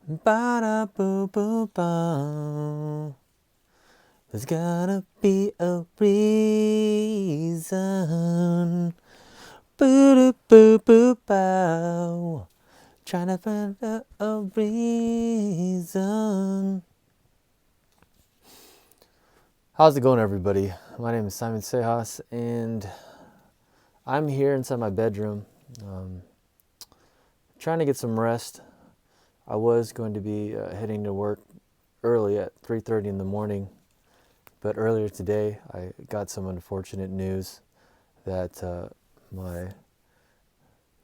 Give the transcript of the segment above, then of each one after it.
Ba-da-boo-boo-ba. There's gotta be a reason. Boo-doo-boo-boo-bow. Trying to find a reason. How's it going, everybody? My name is Simon Sejas, and I'm here inside my bedroom, trying to get some rest. I was going to be heading to work early at 3:30 in the morning, but earlier today I got some unfortunate news that my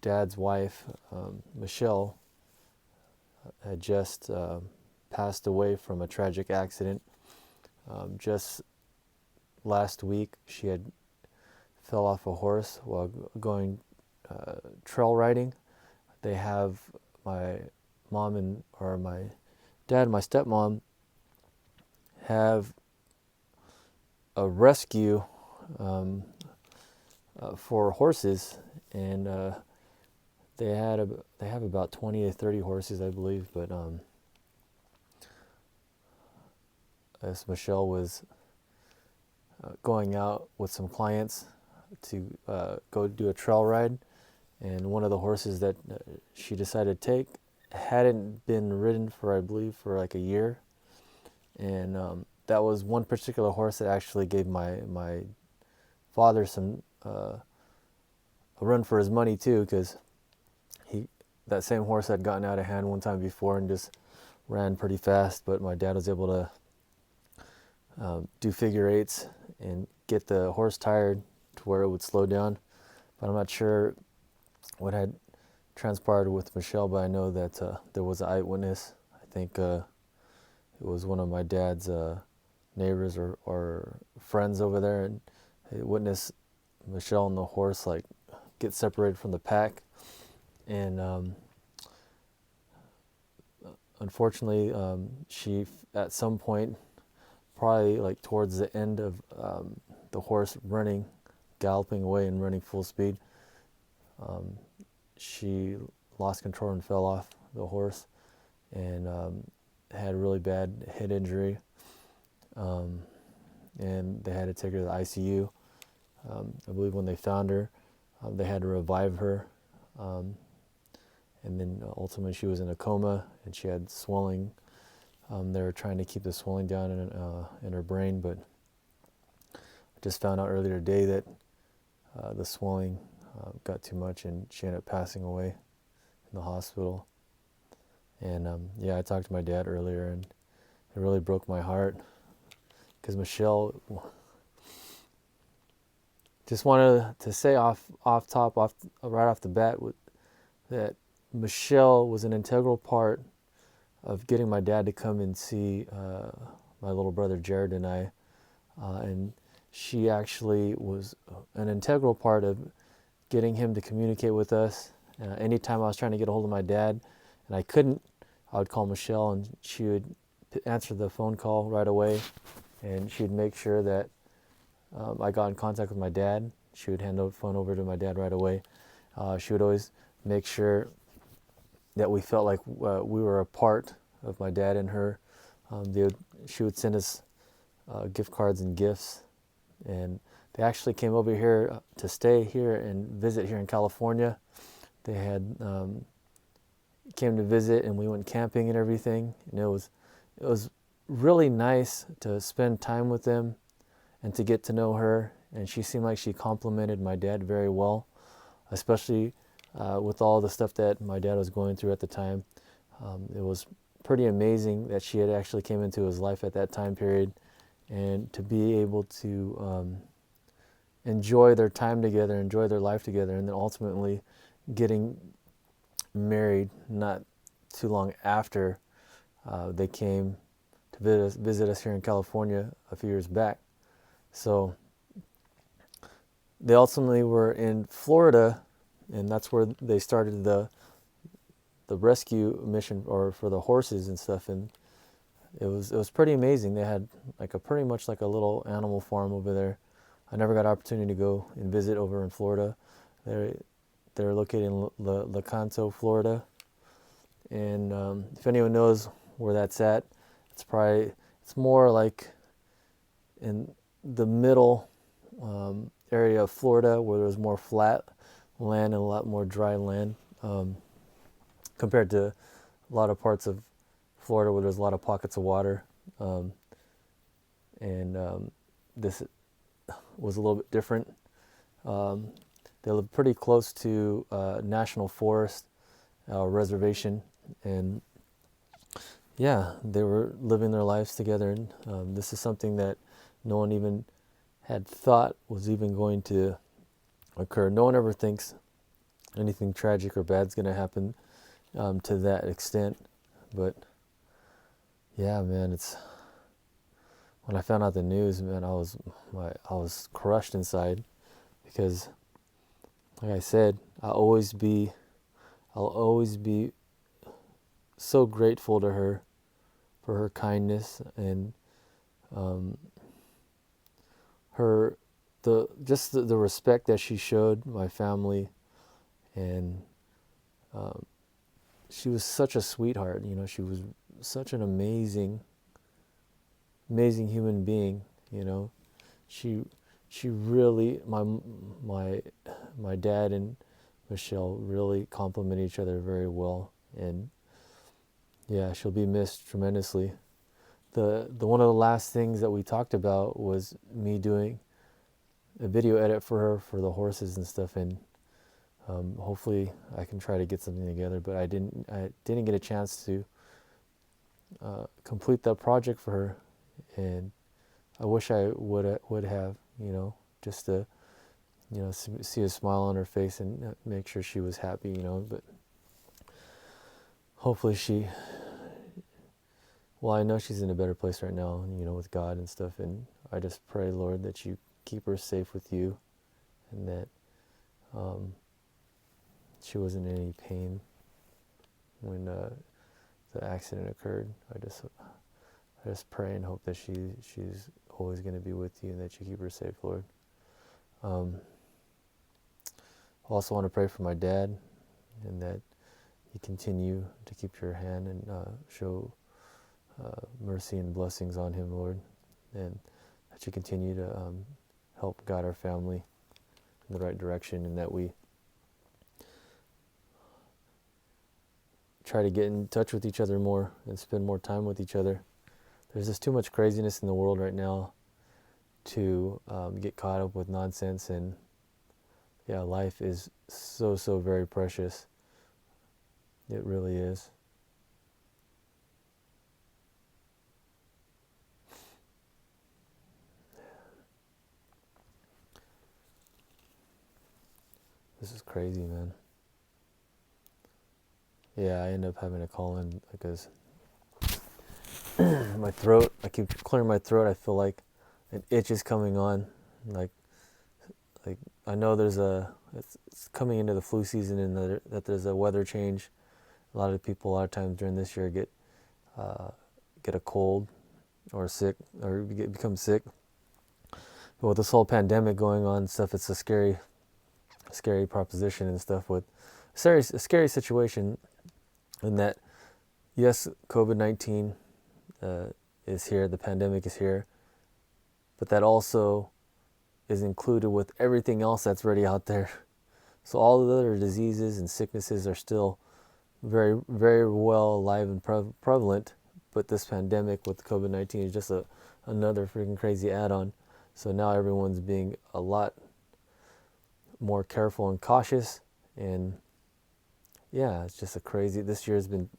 dad's wife, Michelle, had just passed away from a tragic accident. Just last week, she had fell off a horse while going trail riding. They have my mom or my dad and my stepmom have a rescue for horses, and they have about 20 to 30 horses, I believe. But as Michelle was going out with some clients to go do a trail ride, and one of the horses that she decided to take hadn't been ridden for, I believe, for like a year. And that was one particular horse that actually gave my father some a run for his money too, because that same horse had gotten out of hand one time before and just ran pretty fast. But my dad was able to do figure eights and get the horse tired to where it would slow down. But I'm not sure what had transpired with Michelle, but I know that there was an eyewitness. I think it was one of my dad's neighbors or friends over there, and they witnessed Michelle and the horse like get separated from the pack. And unfortunately, she at some point, probably like towards the end of the horse running, galloping away and running full speed, she lost control and fell off the horse, and had a really bad head injury, and they had to take her to the ICU. I believe when they found her, they had to revive her, and then ultimately she was in a coma and she had swelling. They were trying to keep the swelling down in her brain, but I just found out earlier today that the swelling got too much and she ended up passing away in the hospital. And yeah, I talked to my dad earlier, and it really broke my heart, because Michelle, just wanted to say right off the bat, that Michelle was an integral part of getting my dad to come and see my little brother Jared and I, and she actually was an integral part of getting him to communicate with us. Anytime I was trying to get a hold of my dad and I couldn't, I would call Michelle, and she would answer the phone call right away, and she'd make sure that I got in contact with my dad. She would hand the phone over to my dad right away. She would always make sure that we felt like we were a part of my dad and her. She would send us gift cards and gifts, and they actually came over here to stay here and visit here in California. They had came to visit, and we went camping and everything, and it was really nice to spend time with them and to get to know her. And she seemed like she complimented my dad very well, especially with all the stuff that my dad was going through at the time. It was pretty amazing that she had actually came into his life at that time period, and to be able to enjoy their time together, enjoy their life together, and then ultimately getting married not too long after they came to visit us here in California a few years back. So they ultimately were in Florida, and that's where they started the rescue mission, or for the horses and stuff. And it was pretty amazing. They had like pretty much like a little animal farm over there. I never got an opportunity to go and visit over in Florida. They're located in Lecanto, Florida, And if anyone knows where that's at, it's more like in the middle area of Florida, where there's more flat land and a lot more dry land, compared to a lot of parts of Florida where there's a lot of pockets of water. Um, and This was a little bit different. Um, they live pretty close to national forest, reservation, and yeah, they were living their lives together. And this is something that no one even had thought was even going to occur. No one ever thinks anything tragic or bad's going to happen to that extent. But yeah, man, it's when I found out the news, man, I was crushed inside, because, like I said, I'll always be so grateful to her for her kindness and um, her the respect that she showed my family, and um, she was such a sweetheart. You know, she was such an amazing human being. You know, she really my dad and Michelle really complement each other very well, and yeah, she'll be missed tremendously. The one of the last things that we talked about was me doing a video edit for her for the horses and stuff, and hopefully I can try to get something together. But I didn't get a chance to complete that project for her, and I wish I would have, you know, just to, you know, see a smile on her face and make sure she was happy, you know. But hopefully well, I know she's in a better place right now, you know, with God and stuff, and I just pray, Lord, that you keep her safe with you, and that um, she wasn't in any pain when the accident occurred. I just pray and hope that she's always going to be with you, and that you keep her safe, Lord. I also want to pray for my dad, and that you continue to keep your hand and show mercy and blessings on him, Lord, and that you continue to help guide our family in the right direction, and that we try to get in touch with each other more and spend more time with each other. There's just too much craziness in the world right now to get caught up with nonsense, and yeah, life is so very precious. It really is. This is crazy, man. Yeah, I end up having to call in because my throat, I keep clearing my throat. I feel like an itch is coming on. Like I know it's coming into the flu season, and that there's a weather change. A lot of people, a lot of times during this year, get a cold or sick, or become sick. But with this whole pandemic going on and stuff, it's a scary proposition and stuff, with a scary situation, in that, yes, COVID-19 is here, the pandemic is here, but that also is included with everything else that's already out there. So all the other diseases and sicknesses are still very, very well alive and prevalent, but this pandemic with COVID-19 is just another freaking crazy add-on. So now everyone's being a lot more careful and cautious, and yeah, it's just this year has been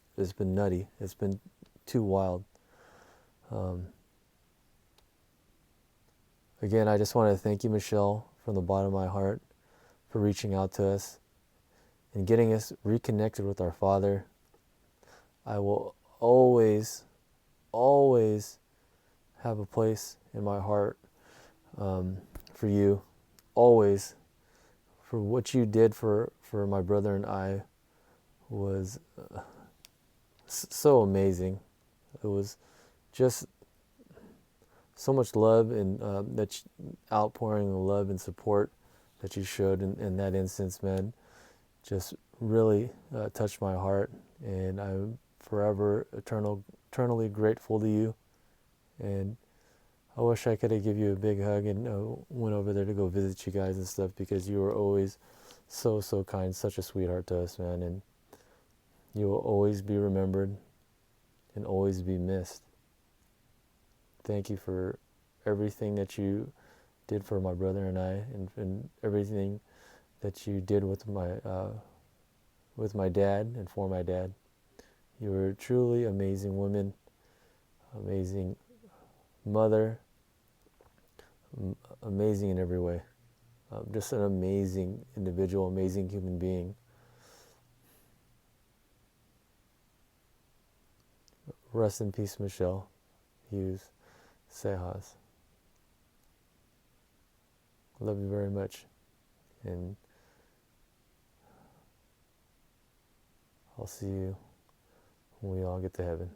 nutty. It's been too wild. Again, I just want to thank you, Michelle, from the bottom of my heart, for reaching out to us and getting us reconnected with our Father. I will always have a place in my heart for you, always. For what you did for my brother and I was so amazing. It was just so much love, and that outpouring of love and support that you showed in that instance, man, just really touched my heart, and I'm forever eternally grateful to you. And I wish I could have give you a big hug and went over there to go visit you guys and stuff, because you were always so kind, such a sweetheart to us, man, and you will always be remembered and always be missed. Thank you for everything that you did for my brother and I, and everything that you did with my dad and for my dad. You were a truly amazing woman, amazing mother, amazing in every way. Just an amazing individual, amazing human being. Rest in peace, Michelle Hughes Sejas. Love you very much, and I'll see you when we all get to heaven.